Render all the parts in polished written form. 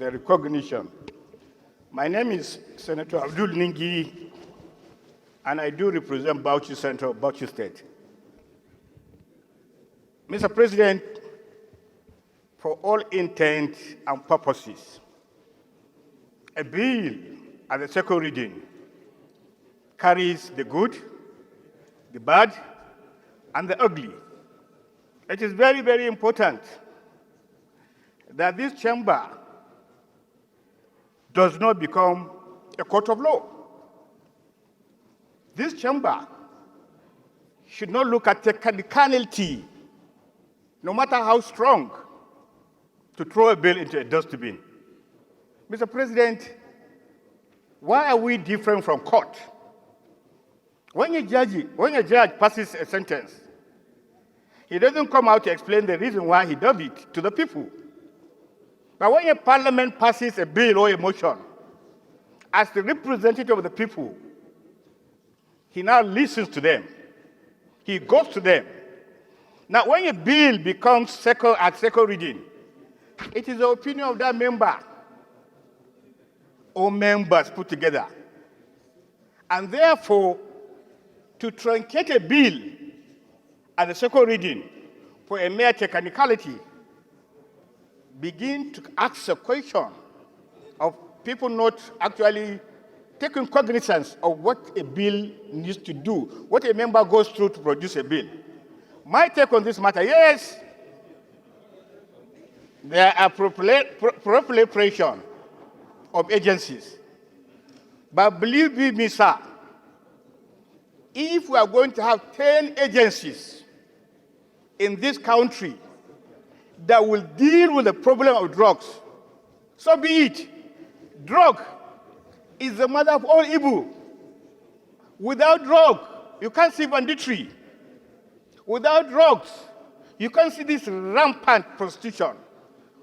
the recognition. My name is Senator Abdul Ningi, and I do represent Bauchi Central, Bauchi State. Mr. President, for all intent and purposes, a bill at the second reading carries the good, the bad, and the ugly. It is very, very important that this chamber does not become a court of law. This chamber should not look at technicality, no matter how strong, to throw a bill into a dustbin. Mr. President, why are we different from court? When a judge passes a sentence, he doesn't come out to explain the reason why he does it to the people. But when a parliament passes a bill or a motion, as the representative of the people, he now listens to them. He goes to them. Now, when a bill becomes second reading, it is the opinion of that member or members put together. And therefore, to truncate a bill at the second reading for a mere technicality, begin to ask a question of people not actually taking cognizance of what a bill needs to do, what a member goes through to produce a bill. My take on this matter, yes, there are proliferation of agencies. But believe me, sir, if we are going to have 10 agencies in this country that will deal with the problem of drugs, so be it. Drug is the mother of all evil. Without drug, you can't see banditry. Without drugs, you can't see this rampant prostitution.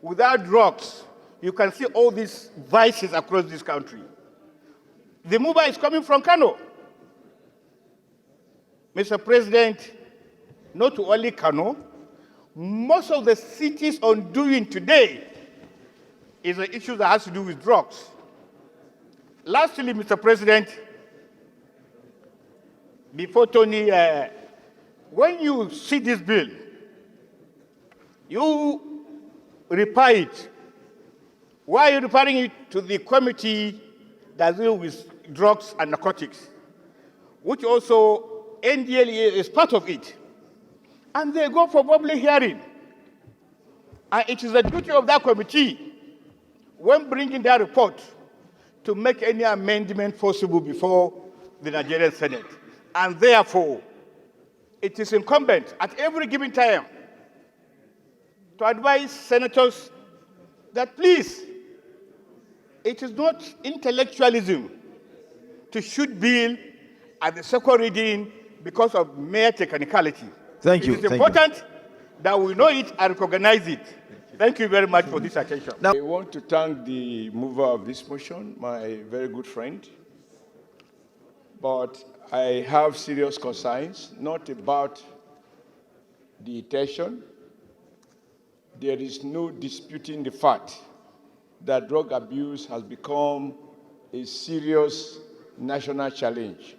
Without drugs, you can see all these vices across this country. The mover is coming from Kano. Mr. President, not only Kano, most of the cities undoing today is an issue that has to do with drugs. Lastly, Mr. President, before Tony, when you see this bill, you refer it. Why are you referring it to the committee that deals with drugs and narcotics, which also NDLEA is part of it? And they go for public hearing. And it is the duty of that committee, when bringing their report, to make any amendment possible before the Nigerian Senate. And therefore, it is incumbent at every given time to advise senators that please, it is not intellectualism to shoot bill at the second reading because of mere technicality. Thank you. It is important that we know it and recognize it. Thank you very much for this attention. Now, I want to thank the mover of this motion, my very good friend. But I have serious concerns, not about the intention. There is no disputing the fact that drug abuse has become a serious national challenge.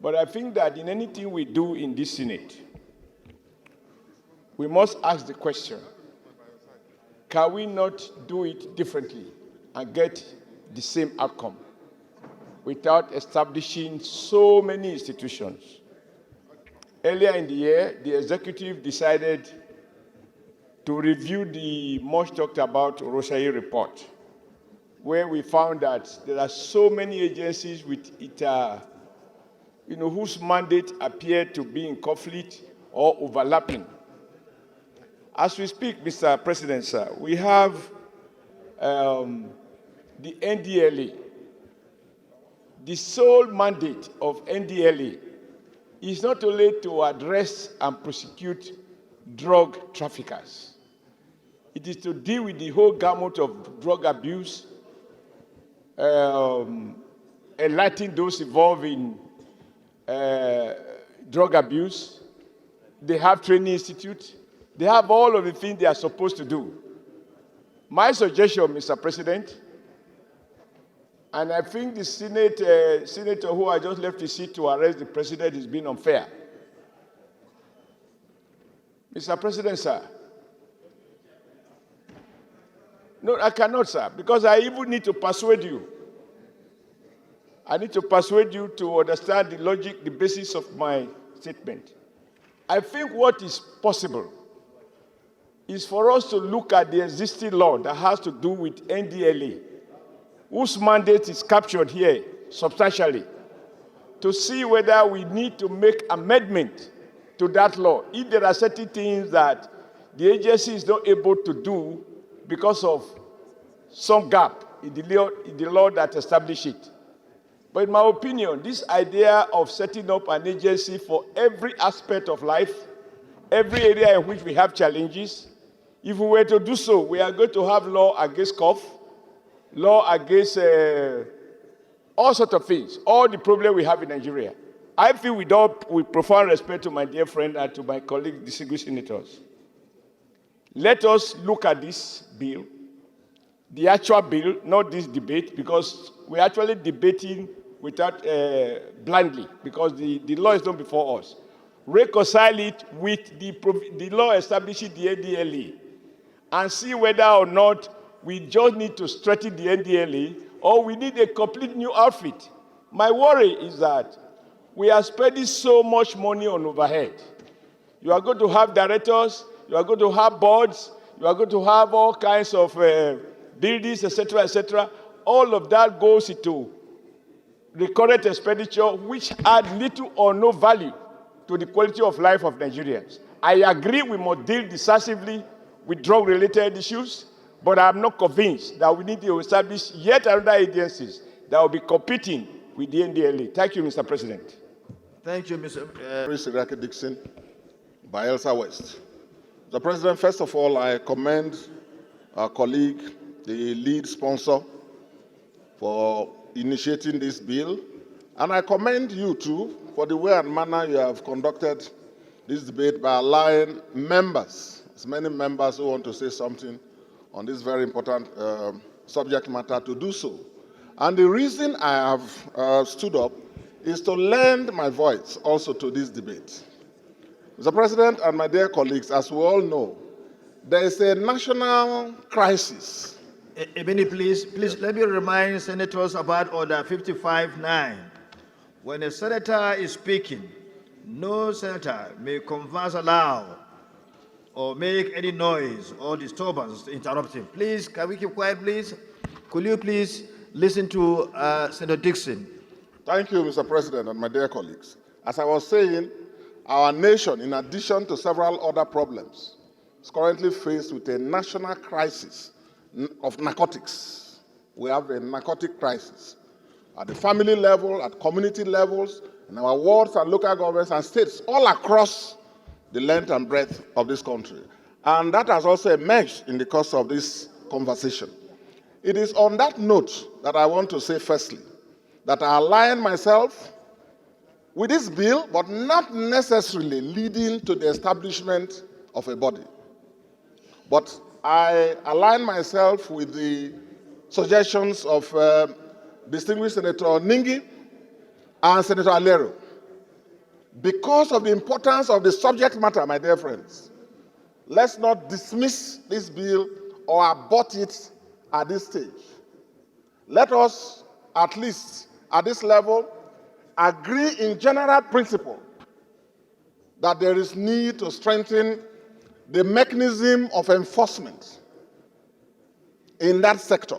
But I think that in anything we do in this Senate, we must ask the question, can we not do it differently and get the same outcome without establishing so many institutions? Earlier in the year, the executive decided to review the much talked about Roshayi report, where we found that there are so many agencies with it, whose mandate appear to be in conflict or overlapping. As we speak, Mr. President, sir, we have the NDLEA. The sole mandate of NDLEA is not only to address and prosecute drug traffickers. It is to deal with the whole gamut of drug abuse, enlightening those involved in drug abuse. They have training institute. They have all of the things they are supposed to do. My suggestion, Mr. President, and I think the senator who I just left his seat to arrest the president is being unfair. Mr. President, sir. No, I cannot, sir, because I even need to persuade you. I need to persuade you to understand the logic, the basis of my statement. I think what is possible is for us to look at the existing law that has to do with NDLA, whose mandate is captured here substantially, to see whether we need to make amendment to that law if there are certain things that the agency is not able to do because of some gap in the law that established it. But in my opinion, this idea of setting up an agency for every aspect of life, every area in which we have challenges, if we were to do so, we are going to have law against cough, law against all sorts of things, all the problems we have in Nigeria. I feel with profound respect to my dear friend and to my colleague, distinguished senators, let us look at this bill, the actual bill, not this debate, because we're actually debating without blindly, because the law is not before us. Reconcile it with the law establishing the NDLA and see whether or not we just need to strengthen the NDLA or we need a complete new outfit. My worry is that we are spending so much money on overhead. You are going to have directors, you are going to have boards, you are going to have all kinds of buildings, etc., etc. All of that goes into recurrent expenditure, which add little or no value to the quality of life of Nigerians. I agree we must deal decisively with drug-related issues, but I'm not convinced that we need to establish yet another agencies that will be competing with the NDLA. Thank you, Mr. President. Thank you, Mr. Iraqi Dixon, Bayelsa West. Mr. President, first of all, I commend our colleague, the lead sponsor, for initiating this bill. And I commend you, too, for the way and manner you have conducted this debate by allowing members, as many members who want to say something on this very important subject matter, to do so. And the reason I have stood up is to lend my voice also to this debate. Mr. President and my dear colleagues, as we all know, there is a national crisis. A minute, please. Please let me remind senators about Order 55-9. When a senator is speaking, no senator may converse aloud or make any noise or disturbance to interrupt him. Please, can we keep quiet, please? Could you please listen to Senator Dixon? Thank you, Mr. President and my dear colleagues. As I was saying, our nation, in addition to several other problems, is currently faced with a national crisis of narcotics. We have a narcotic crisis at the family level, at community levels, in our wards and local governments and states all across the length and breadth of this country. And that has also emerged in the course of this conversation. It is on that note that I want to say firstly that I align myself with this bill, but not necessarily leading to the establishment of a body. But I align myself with the suggestions of distinguished Senator Ningi and Senator Alero. Because of the importance of the subject matter, my dear friends, let's not dismiss this bill or abort it at this stage. Let us, at least at this level, agree in general principle that there is need to strengthen the mechanism of enforcement in that sector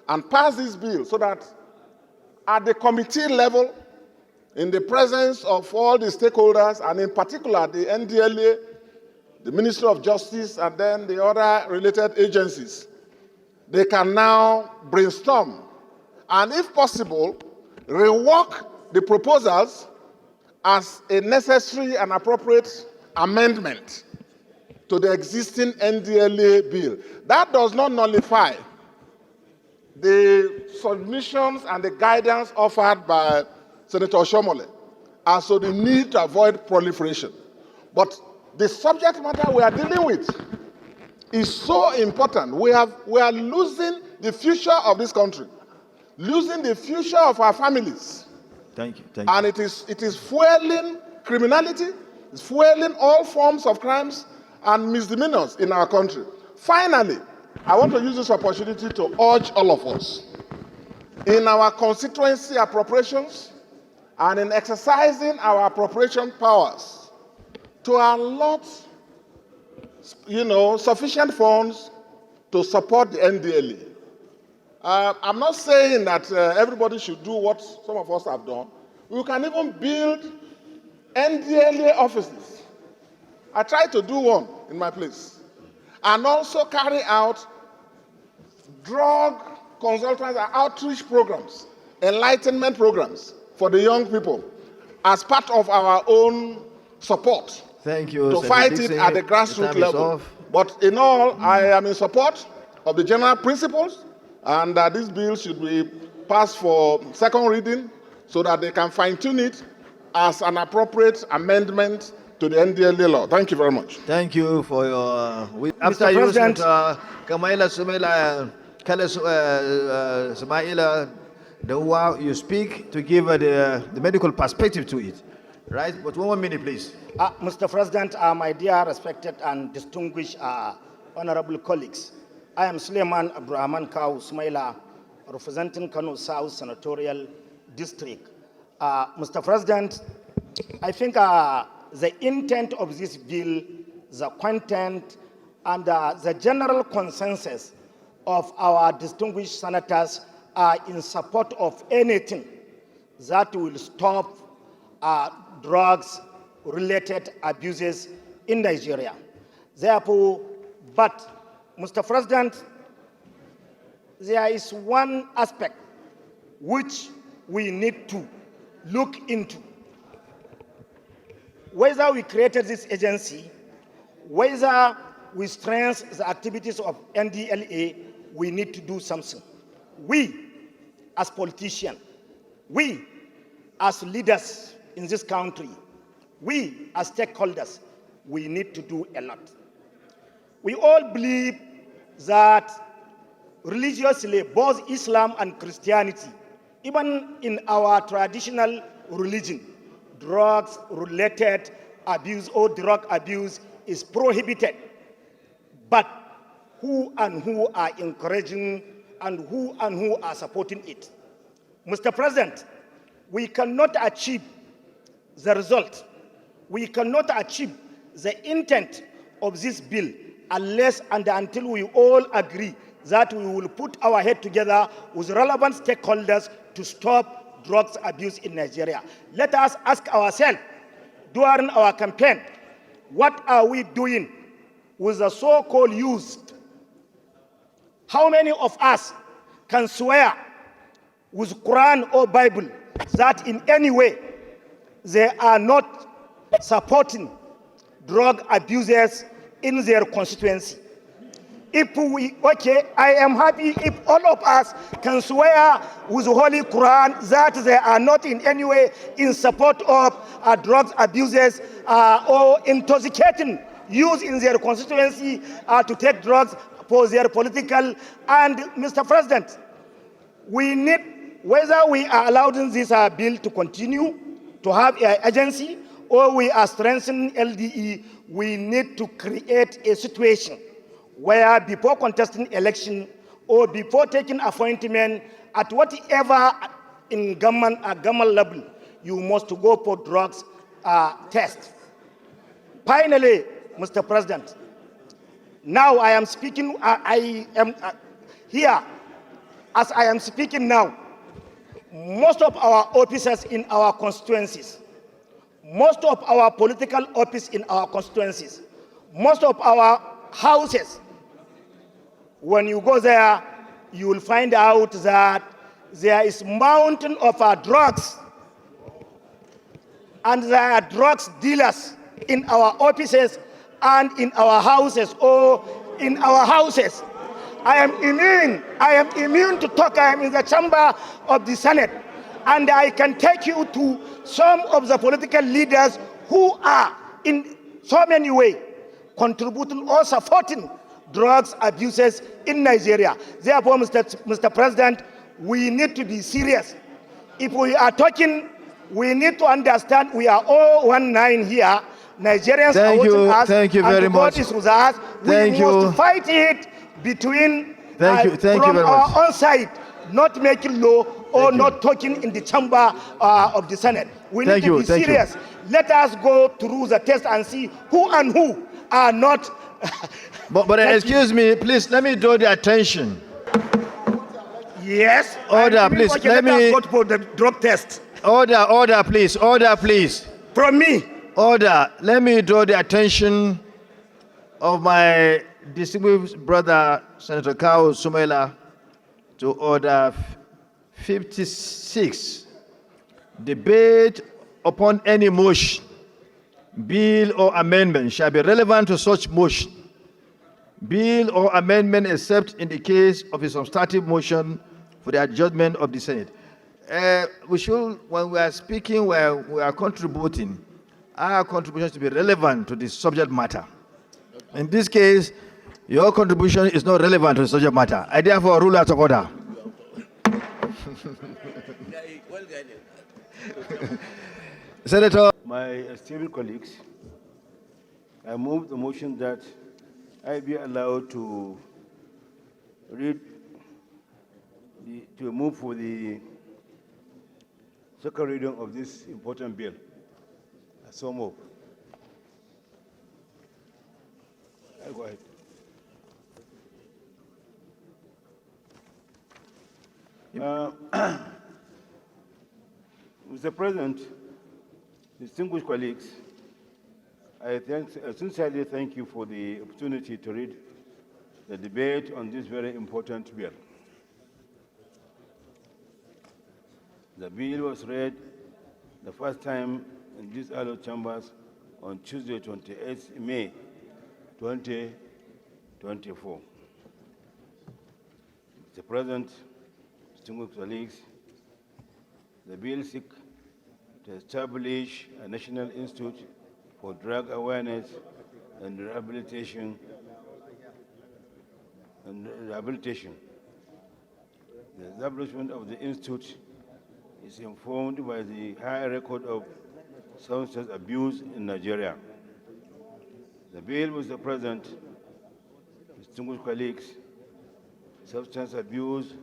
and pass this bill so that at the committee level, in the presence of all the stakeholders, and in particular the NDLA, the Ministry of Justice, and then the other related agencies, they can now brainstorm and, if possible, rework the proposals as a necessary and appropriate amendment to the existing NDLA bill. That does not nullify the submissions and the guidance offered by Senator Oshiomhole as to the need to avoid proliferation. But the subject matter we are dealing with is so important. We are losing the future of this country, losing the future of our families. Thank you. Thank you. And it is fueling criminality, it's fueling all forms of crimes and misdemeanors in our country. Finally, I want to use this opportunity to urge all of us in our constituency appropriations and in exercising our appropriation powers to allot, sufficient funds to support the NDLA. I'm not saying that everybody should do what some of us have done. We can even build NDLA offices. I tried to do one in my place. And also carry out drug consultants and outreach programs, enlightenment programs for the young people as part of our own support. Thank you, to fight it at the grassroots level. But in all, I am in support of the general principles, and this bill should be passed for second reading so that they can fine-tune it as an appropriate amendment to the NDLA law. Thank you very much. Thank you for your... After you, Kamaila Sumaila, you speak to give the medical perspective to it. Right? But 1 minute, please. Mr. President, my dear, respected, and distinguished honorable colleagues, I am Suleiman Abdurrahman Kau Sumaila, representing Kano South Senatorial District. Mr. President, I think the intent of this bill, the content, and the general consensus of our distinguished senators are in support of anything that will stop drugs-related abuses in Nigeria. Therefore, but, Mr. President, there is one aspect which we need to look into. Whether we created this agency, whether we strengthen the activities of NDLA, we need to do something. We, as politicians, we, as leaders in this country, we, as stakeholders, we need to do a lot. We all believe that religiously, both Islam and Christianity, even in our traditional religion, drugs-related abuse or drug abuse is prohibited. But who are encouraging and who are supporting it? Mr. President, we cannot achieve the result. We cannot achieve the intent of this bill unless and until we all agree that we will put our head together with relevant stakeholders to stop drugs abuse in Nigeria. Let us ask ourselves during our campaign, what are we doing with the so-called youth? How many of us can swear with Quran or Bible that in any way they are not supporting drug abusers in their constituency? I am happy if all of us can swear with the Holy Quran that they are not in any way in support of drug abusers or intoxicating youth in their constituency to take drugs for their political. And Mr. President, we need, whether we are allowing this bill to continue to have an agency or we are strengthening LDE, we need to create a situation where before contesting election or before taking appointment at whatever in government level, you must go for drugs test. Finally, Mr. President, now I am speaking, I am here, as I am speaking now, most of our officers in our constituencies, most of our political office in our constituencies, most of our houses, when you go there, you will find out that there is mountain of drugs, and there are drugs dealers in our offices and in our houses or in our houses. I am immune to talk. I am in the chamber of the Senate, and I can take you to some of the political leaders who are in so many ways contributing or supporting drugs abuses in Nigeria. Therefore, Mr. President, we need to be serious. If we are talking, we need to understand we are all 19 here. Nigerians are watching us. Thank you very and God much. is with us. Thank we you. must fight it between Thank you from very our much. own side, not making law or Thank you. not talking in the chamber of the Senate. We need Thank to you, be thank you. serious. Let us go through the test and see who and who are not. But excuse me, please, let me draw the attention. Yes. Order, I'm giving- please. Okay, Let let me- us go for the drug test. Order, please. Order, please. From me. Order. Let me draw the attention of my distinguished brother, Senator Kao Sumela, to order 56. Debate upon any motion, bill or amendment shall be relevant to such motion, bill or amendment except in the case of a substantive motion for the adjournment of the Senate. We should, when we are speaking, where we are contributing, our contribution should be relevant to the subject matter. In this case, your contribution is not relevant to the subject matter. I therefore rule out of order. Senator. My esteemed colleagues, I move the motion that I be allowed to move for the second reading of this important bill. So move. Go ahead. Mr. President, distinguished colleagues, I sincerely thank you for the opportunity to read the debate on this very important bill. The bill was read the first time in these hallowed chambers on Tuesday, 28 May 2024. Mr. President, distinguished colleagues, the bill seeks to establish a National Institute for Drug Awareness and Rehabilitation. The establishment of the institute is informed by the high record of substance abuse in Nigeria. The bill, Mr. President, distinguished colleagues, substance abuse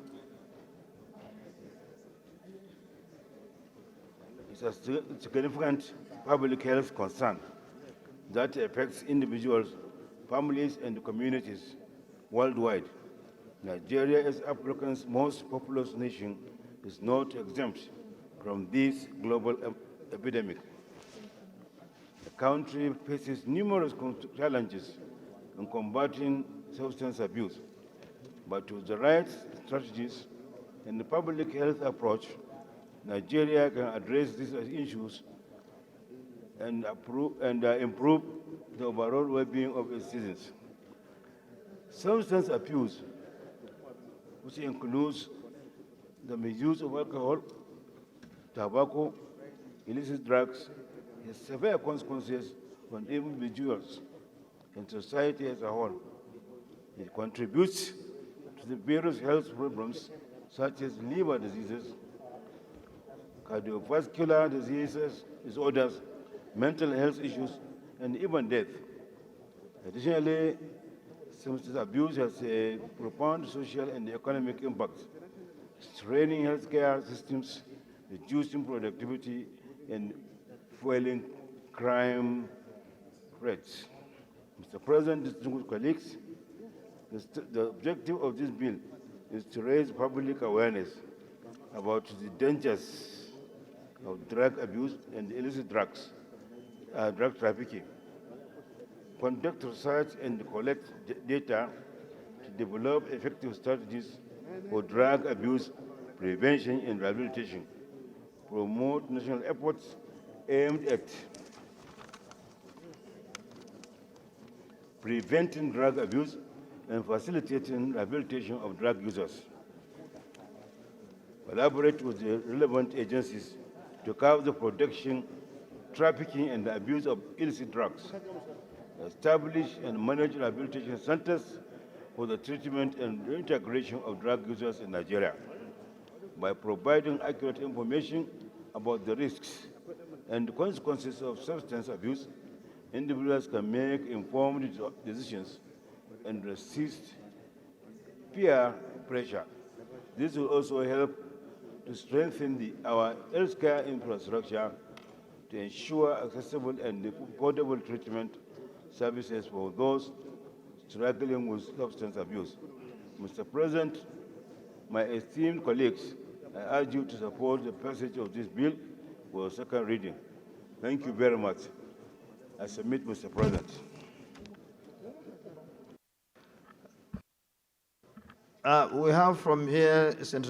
is a significant public health concern that affects individuals, families, and communities worldwide. Nigeria, as Africa's most populous nation, is not exempt from this global epidemic. The country faces numerous challenges in combating substance abuse, but with the right strategies and the public health approach, Nigeria can address these issues and improve the overall well-being of its citizens. Substance abuse, which includes the misuse of alcohol, tobacco, illicit drugs, has severe consequences on individuals and society as a whole. It contributes to the various health problems such as liver diseases, cardiovascular disorders, mental health issues, and even death. Additionally, substance abuse has a profound social and economic impact, straining healthcare systems, reducing productivity, and fueling crime rates. Mr. President, distinguished colleagues, the objective of this bill is to raise public awareness about the dangers of drug abuse and illicit drugs, drug trafficking, conduct research and collect data to develop effective strategies for drug abuse prevention and rehabilitation, promote national efforts aimed at preventing drug abuse and facilitating rehabilitation of drug users, collaborate with the relevant agencies to curb the production, trafficking, and the abuse of illicit drugs, establish and manage rehabilitation centers for the treatment and reintegration of drug users in Nigeria. By providing accurate information about the risks and consequences of substance abuse, individuals can make informed decisions and resist peer pressure. This will also help to strengthen our healthcare infrastructure to ensure accessible and affordable treatment services for those struggling with substance abuse. Mr. President, my esteemed colleagues, I urge you to support the passage of this bill for second reading. Thank you very much. I submit, Mr. President. We have from here Senator